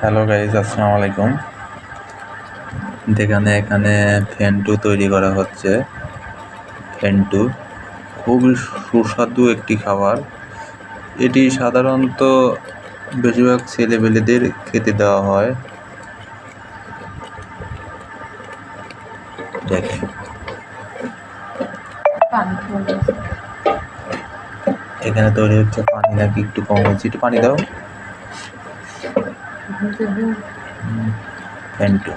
Hello guys, আসসালামু আলাইকুম। এখানে ফেন্টু তৈরি করা হচ্ছে। ফেন্টু খুবই সুস্বাদু একটি খাবার। এটি সাধারণত বেশিরভাগ ছেলেবেলেদের খেতে দেওয়া হয়। দেখেন এখানে তৈরি হচ্ছে। পানি নাকি একটু কম হচ্ছে, একটু পানি দাও। ফেন্টু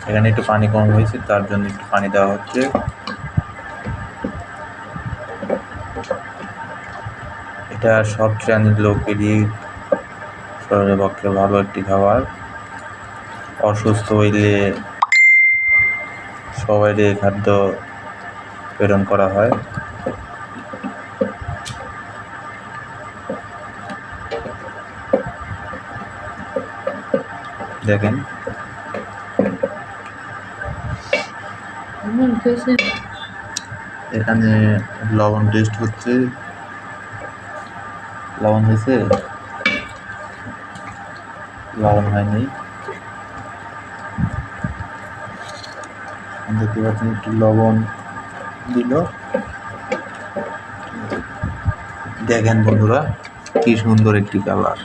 এখানে একটু পানি কম হয়েছে, তার জন্য একটু পানি দেওয়া হচ্ছে। এটা সব শ্রেণীর লোকেরই শরীরের পক্ষে ভালো একটি খাবার। অসুস্থ হইলে সবাই এই খাদ্য প্রেরণ করা হয়। দেখেন এখানে লবণ টেস্ট হচ্ছে। লবণ হয়েছে? লবণ হয়নি। দেখতে পাচ্ছেন একটু লবণ দিল। দেখেন বন্ধুরা, কি সুন্দর একটি কালার।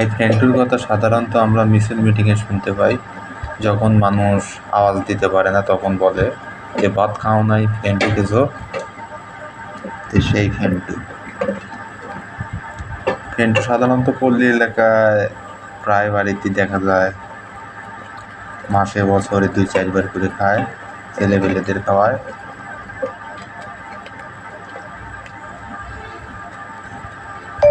এই ফেন্টুর কথা সাধারণত আমরা মিছিল মিটিংয়ে শুনতে পাই। যখন মানুষ আওয়াজ দিতে পারে না, তখন বলে যে ভাত খাও নাই, ফেন্টু খেয়েছো। সেই ফেন্টু সাধারণত পল্লী এলাকায় প্রায় বাড়িতে দেখা যায়। মাসে বছরে 2-4 বার করে খায়, ছেলেবেলেদের খাওয়ায়।